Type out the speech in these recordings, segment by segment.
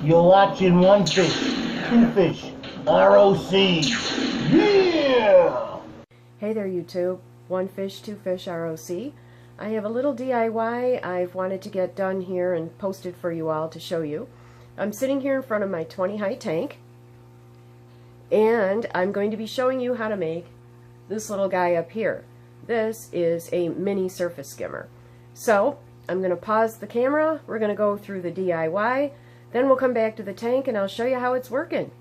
You're watching One Fish, Two Fish, ROC. Yeah! Hey there YouTube, One Fish, Two Fish, ROC. I have a little DIY I've wanted to get done here and posted for you all to show you. I'm sitting here in front of my 20 height tank, and I'm going to be showing you how to make this little guy up here. This is a mini surface skimmer. So I'm going to pause the camera, we're going to go through the DIY, then we'll come back to the tank and I'll show you how it's working.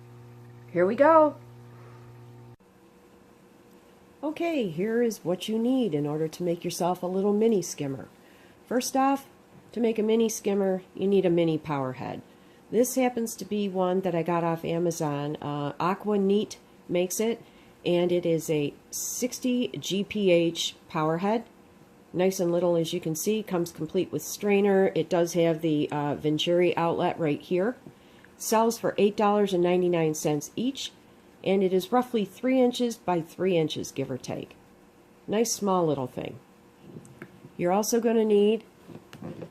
Here we go. Okay, here is what you need in order to make yourself a little mini skimmer. First off, to make a mini skimmer, you need a mini power head. This happens to be one that I got off Amazon. Aqua Neat makes it, and it is a 60 GPH power head. Nice and little, as you can see, comes complete with strainer. It does have the Venturi outlet right here. Sells for $8.99 each, and it is roughly 3 inches by 3 inches, give or take. Nice small little thing. You're also going to need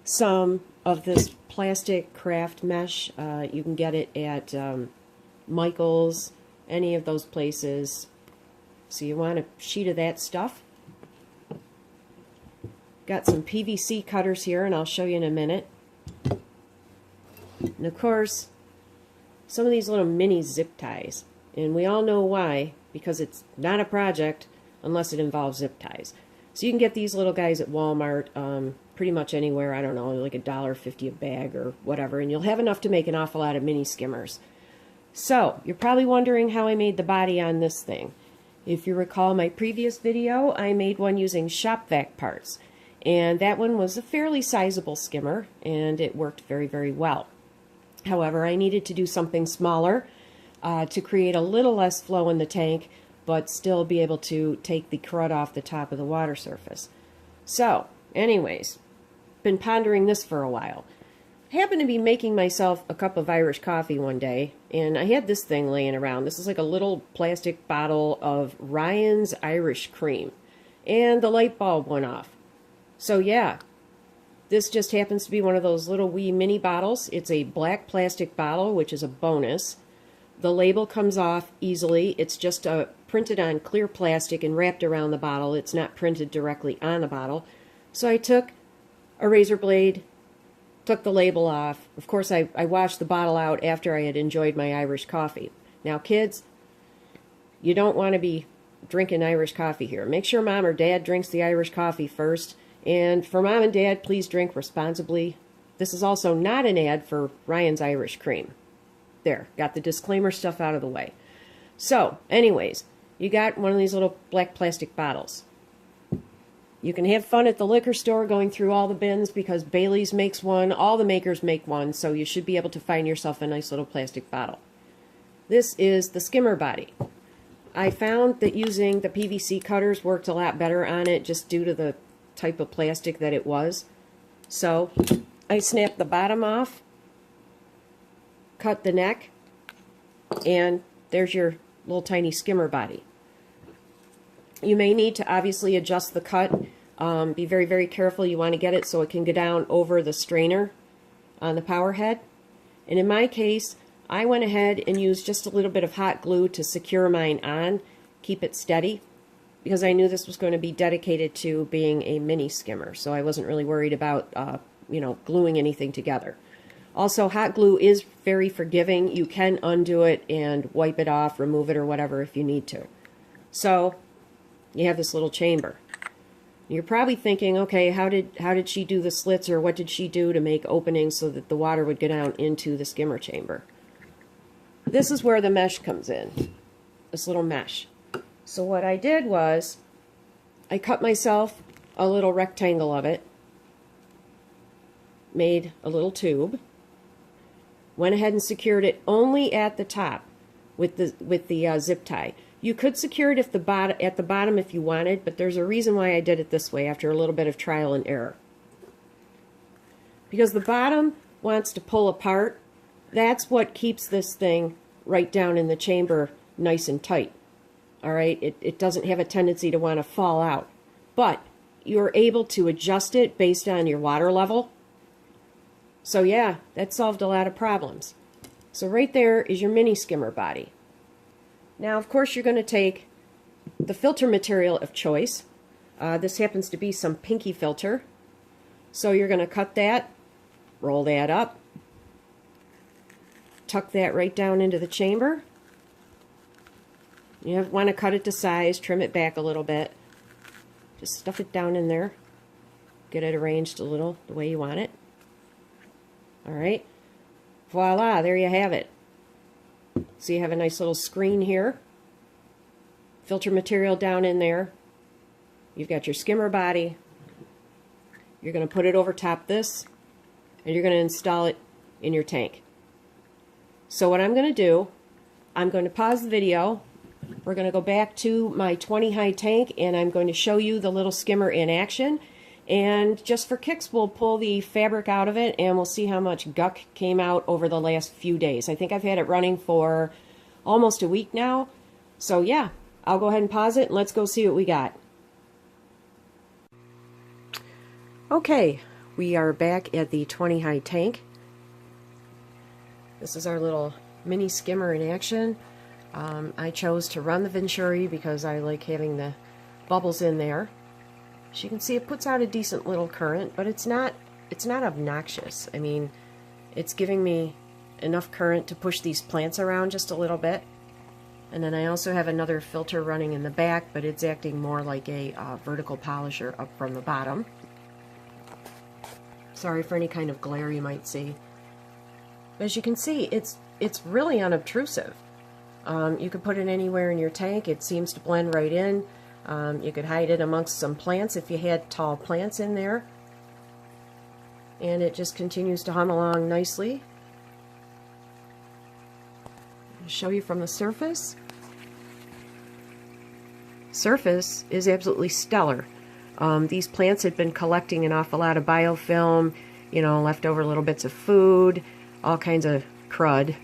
some of this plastic craft mesh. You can get it at Michael's, any of those places. So you want a sheet of that stuff. Got some PVC cutters here, and I'll show you in a minute. And of course, some of these little mini zip ties. And we all know why, because it's not a project unless it involves zip ties. So you can get these little guys at Walmart, pretty much anywhere, I don't know, like $1.50 a bag or whatever, and you'll have enough to make an awful lot of mini skimmers. So, you're probably wondering how I made the body on this thing. If you recall my previous video, I made one using shop vac parts. And that one was a fairly sizable skimmer, and it worked very, very well. However, I needed to do something smaller to create a little less flow in the tank, but still be able to take the crud off the top of the water surface. So, anyways, been pondering this for a while. I happened to be making myself a cup of Irish coffee one day, and I had this thing laying around. This is like a little plastic bottle of Ryan's Irish cream, and the light bulb went off. So yeah, this just happens to be one of those little wee mini bottles. It's a black plastic bottle, which is a bonus. The label comes off easily. It's just printed on clear plastic and wrapped around the bottle. It's not printed directly on the bottle. So I took a razor blade, took the label off. Of course, I washed the bottle out after I had enjoyed my Irish coffee. Now, kids, you don't want to be drinking Irish coffee here. Make sure mom or dad drinks the Irish coffee first. And for mom and dad, please drink responsibly. This is also not an ad for Ryan's Irish Cream. There, got the disclaimer stuff out of the way. So, anyways, you got one of these little black plastic bottles. You can have fun at the liquor store going through all the bins because Bailey's makes one, all the makers make one, so you should be able to find yourself a nice little plastic bottle. This is the skimmer body. I found that using the PVC cutters worked a lot better on it just due to the type of plastic that it was. So I snapped the bottom off, cut the neck, and there's your little tiny skimmer body. You may need to obviously adjust the cut. Be very, very careful. You want to get it so it can go down over the strainer on the power head. And in my case, I went ahead and used just a little bit of hot glue to secure mine on, keep it steady, because I knew this was going to be dedicated to being a mini skimmer, so I wasn't really worried about, gluing anything together. Also, hot glue is very forgiving. You can undo it and wipe it off, remove it, or whatever if you need to. So, you have this little chamber. You're probably thinking, okay, how did she do the slits, or what did she do to make openings so that the water would go down into the skimmer chamber? This is where the mesh comes in, this little mesh. So what I did was, I cut myself a little rectangle of it, made a little tube, went ahead and secured it only at the top with the zip tie. You could secure it at the bottom if you wanted, but there's a reason why I did it this way after a little bit of trial and error. Because the bottom wants to pull apart, that's what keeps this thing right down in the chamber nice and tight. All right, it doesn't have a tendency to want to fall out. But you're able to adjust it based on your water level. So yeah, that solved a lot of problems. So right there is your mini skimmer body. Now, of course, you're going to take the filter material of choice. This happens to be some pinky filter. So you're going to cut that, roll that up, tuck that right down into the chamber. You want to cut it to size, trim it back a little bit. Just stuff it down in there. Get it arranged a little the way you want it. Alright. Voila, there you have it. So you have a nice little screen here. Filter material down in there. You've got your skimmer body. You're going to put it over top this, and you're going to install it in your tank. So what I'm going to do, I'm going to pause the video. We're going to go back to my 20 high tank, and I'm going to show you the little skimmer in action. And just for kicks, we'll pull the fabric out of it, and we'll see how much guck came out over the last few days. I think I've had it running for almost a week now. So yeah, I'll go ahead and pause it, and let's go see what we got. Okay, we are back at the 20 high tank. This is our little mini skimmer in action. I chose to run the Venturi because I like having the bubbles in there. As you can see, it puts out a decent little current, but it's not obnoxious. I mean, it's giving me enough current to push these plants around just a little bit. And then I also have another filter running in the back, but it's acting more like a vertical polisher up from the bottom. Sorry for any kind of glare you might see. As you can see, it's really unobtrusive. You could put it anywhere in your tank. It seems to blend right in. You could hide it amongst some plants if you had tall plants in there. And it just continues to hum along nicely. I'll show you from the surface. Surface is absolutely stellar. These plants had been collecting an awful lot of biofilm, you know, leftover little bits of food, all kinds of crud.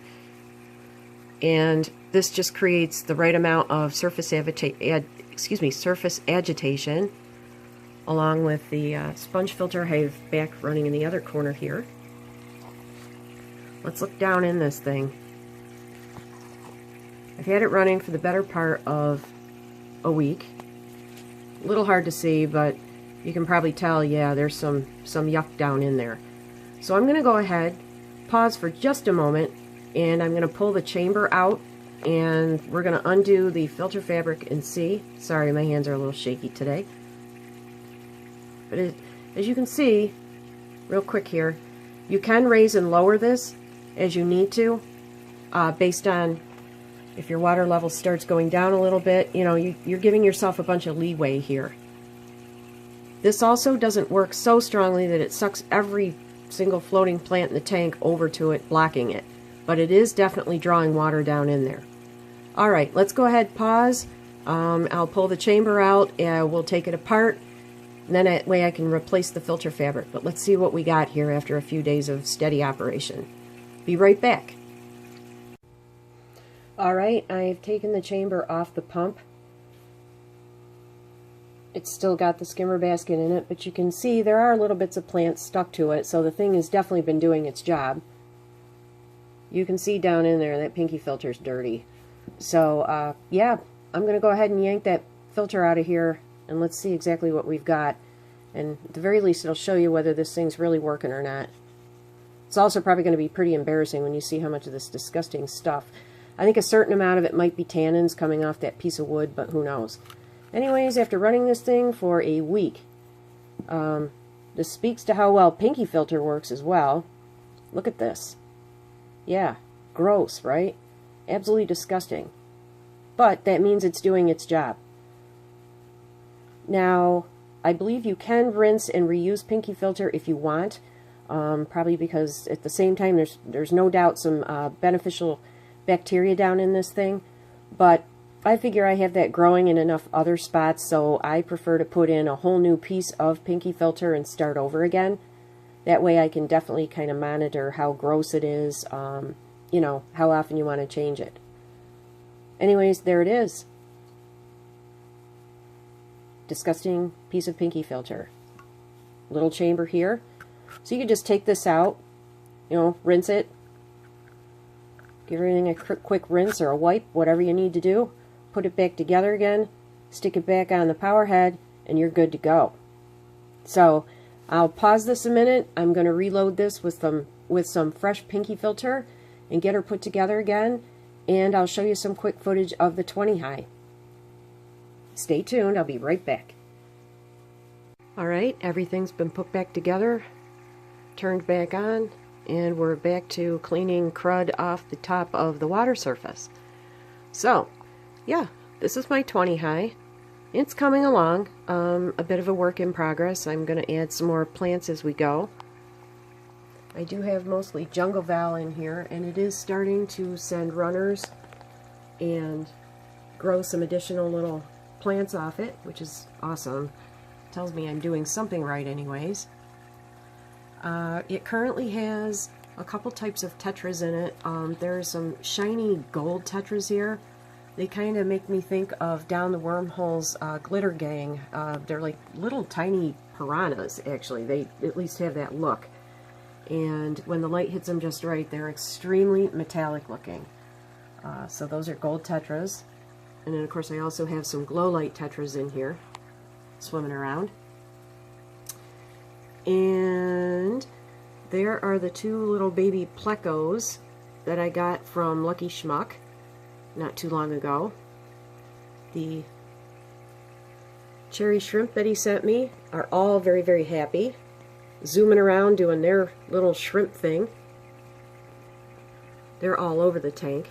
And this just creates the right amount of surface agitation, along with the sponge filter I have back running in the other corner here. Let's look down in this thing. I've had it running for the better part of a week. A little hard to see, but you can probably tell, yeah, there's some yuck down in there. So I'm going to go ahead, pause for just a moment, and I'm going to pull the chamber out, and we're going to undo the filter fabric and see. Sorry, my hands are a little shaky today. But as you can see, real quick here, you can raise and lower this as you need to, based on if your water level starts going down a little bit. You know, you're giving yourself a bunch of leeway here. This also doesn't work so strongly that it sucks every single floating plant in the tank over to it, blocking it. But it is definitely drawing water down in there. Alright, let's go ahead, pause. I'll pull the chamber out, and we'll take it apart. And then that way I can replace the filter fabric. But let's see what we got here after a few days of steady operation. Be right back. Alright, I've taken the chamber off the pump. It's still got the skimmer basket in it, but you can see there are little bits of plants stuck to it, so the thing has definitely been doing its job. You can see down in there that pinky filter's dirty. So, yeah, I'm going to go ahead and yank that filter out of here, and let's see exactly what we've got. And at the very least, it'll show you whether this thing's really working or not. It's also probably going to be pretty embarrassing when you see how much of this disgusting stuff. I think a certain amount of it might be tannins coming off that piece of wood, but who knows. Anyways, after running this thing for a week, this speaks to how well Pinky Filter works as well. Look at this. Yeah, gross, right? Absolutely disgusting. But that means it's doing its job. Now, I believe you can rinse and reuse Pinky Filter if you want, probably because at the same time there's no doubt some beneficial bacteria down in this thing, but I figure I have that growing in enough other spots, so I prefer to put in a whole new piece of Pinky Filter and start over again. That way I can definitely kind of monitor how gross it is, you know, how often you want to change it. Anyways, there it is. Disgusting piece of Pinky Filter. Little chamber here. So you can just take this out, you know, rinse it, Give everything a quick rinse or a wipe, whatever you need to do. Put it back together again, stick it back on the power head, and you're good to go. So I'll pause this a minute. I'm going to reload this with some fresh Pinky filter and get her put together again, and I'll show you some quick footage of the 20 high. Stay tuned, I'll be right back. Alright, everything's been put back together, turned back on, and we're back to cleaning crud off the top of the water surface. So, yeah, this is my 20 high. It's coming along, a bit of a work in progress. I'm going to add some more plants as we go. I do have mostly jungle val in here, and it is starting to send runners and grow some additional little plants off it, which is awesome. Tells me I'm doing something right anyways. It currently has a couple types of tetras in it. There are some shiny gold tetras here. They kind of make me think of Down the Wormhole's Glitter Gang. They're like little tiny piranhas, actually. They at least have that look. And when the light hits them just right, they're extremely metallic looking. So those are gold tetras. And then, of course, I also have some glow light tetras in here swimming around. And there are the two little baby plecos that I got from Lucky Schmuck not too long ago. The cherry shrimp that he sent me are all very, very happy, zooming around doing their little shrimp thing. They're all over the tank.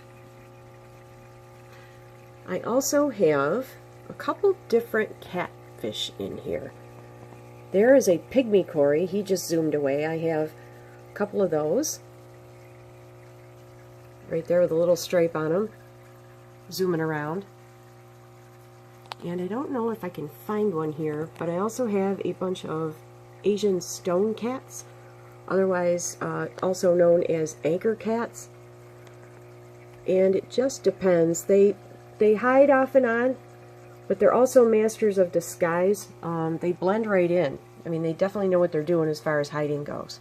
I also have a couple different catfish in here. There is a pygmy cory. He just zoomed away. I have a couple of those right there with a little stripe on them, zooming around. And I don't know if I can find one here, but I also have a bunch of Asian stone cats, otherwise also known as anchor cats. And it just depends. They hide off and on, but they're also masters of disguise. They blend right in. I mean, they definitely know what they're doing as far as hiding goes.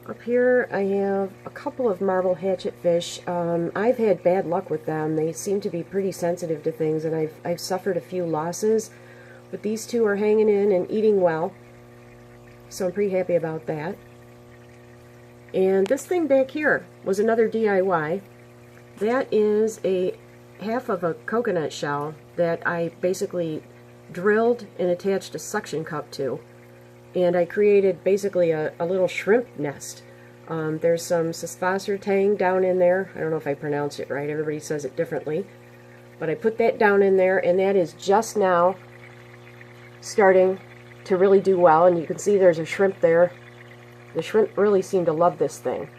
Up here I have a couple of marble hatchet fish. I've had bad luck with them. They seem to be pretty sensitive to things, and I've suffered a few losses. But these two are hanging in and eating well, so I'm pretty happy about that. And this thing back here was another DIY. That is a half of a coconut shell that I basically drilled and attached a suction cup to. And I created basically a little shrimp nest. There's some sesfosser tang down in there. I don't know if I pronounced it right. Everybody says it differently. But I put that down in there, and that is just now starting to really do well. And you can see there's a shrimp there. The shrimp really seem to love this thing.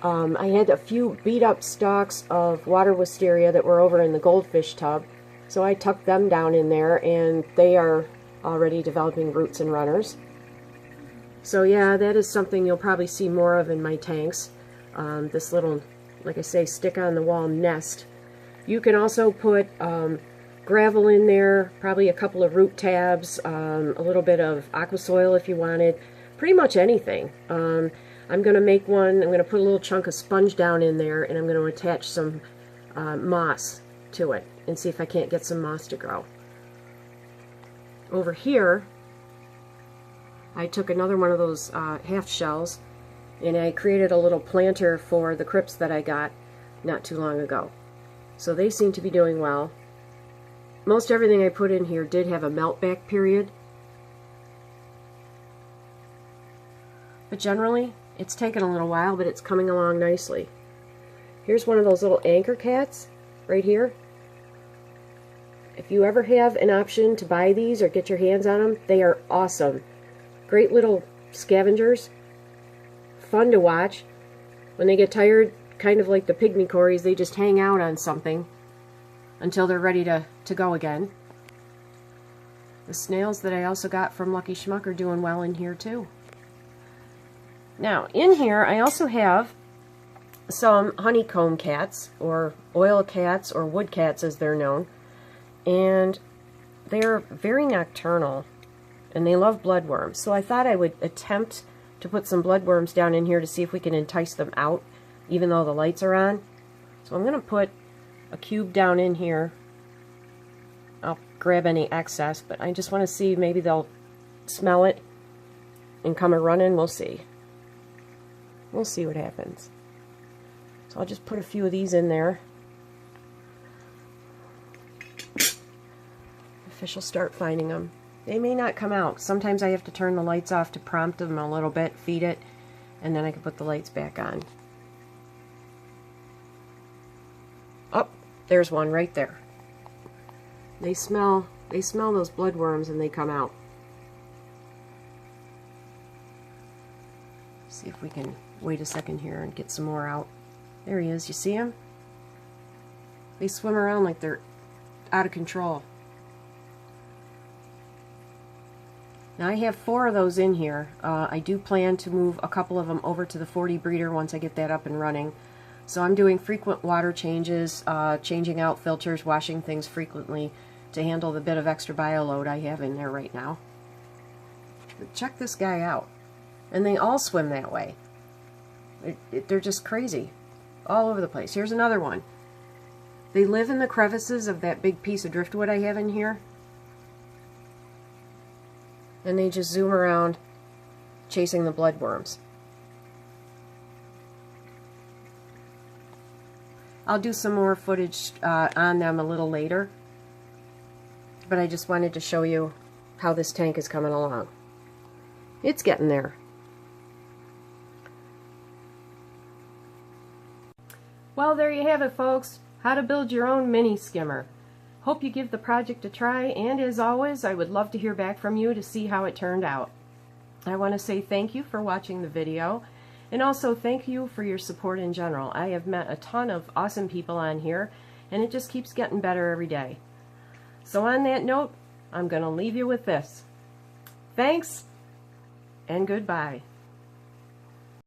I had a few beat up stalks of water wisteria that were over in the goldfish tub, so I tucked them down in there, and they are already developing roots and runners. So yeah, that is something you'll probably see more of in my tanks. This little, like I say, stick on the wall nest. You can also put gravel in there, probably a couple of root tabs, a little bit of aqua soil if you wanted, pretty much anything. I'm going to make one. I'm going to put a little chunk of sponge down in there, and I'm going to attach some moss to it and see if I can't get some moss to grow. Over here, I took another one of those half shells, and I created a little planter for the crypts that I got not too long ago. So they seem to be doing well. Most everything I put in here did have a melt back period, but generally it's taken a little while, but it's coming along nicely. Here's one of those little anchor cats right here. If you ever have an option to buy these or get your hands on them, they are awesome. Great little scavengers. Fun to watch. When they get tired, kind of like the pygmy cories, they just hang out on something until they're ready to go again. The snails that I also got from Lucky Schmuck are doing well in here too. Now, in here I also have some honeycomb cats, or oil cats, or wood cats as they're known. And they're very nocturnal, and they love bloodworms. So I thought I would attempt to put some bloodworms down in here to see if we can entice them out, even though the lights are on. So I'm going to put a cube down in here. I'll grab any excess, but I just want to see, maybe they'll smell it and come a-running. We'll see. We'll see what happens. So I'll just put a few of these in there. The fish will start finding them. They may not come out. Sometimes I have to turn the lights off to prompt them a little bit, feed it, and then I can put the lights back on. Oh, there's one right there. They smell those bloodworms and they come out. See if we can wait a second here and get some more out. There he is. You see him? They swim around like they're out of control. Now I have 4 of those in here. I do plan to move a couple of them over to the 40 breeder once I get that up and running. So I'm doing frequent water changes, changing out filters, washing things frequently to handle the bit of extra bio load I have in there right now. But check this guy out. And they all swim that way. They're just crazy. All over the place. Here's another one. They live in the crevices of that big piece of driftwood I have in here. And they just zoom around chasing the bloodworms. I'll do some more footage on them a little later, but I just wanted to show you how this tank is coming along. It's getting there. Well, there you have it, folks. How to build your own mini skimmer. Hope you give the project a try, and as always, I would love to hear back from you to see how it turned out. I want to say thank you for watching the video, and also thank you for your support in general. I have met a ton of awesome people on here, and it just keeps getting better every day. So on that note, I'm going to leave you with this. Thanks, and goodbye.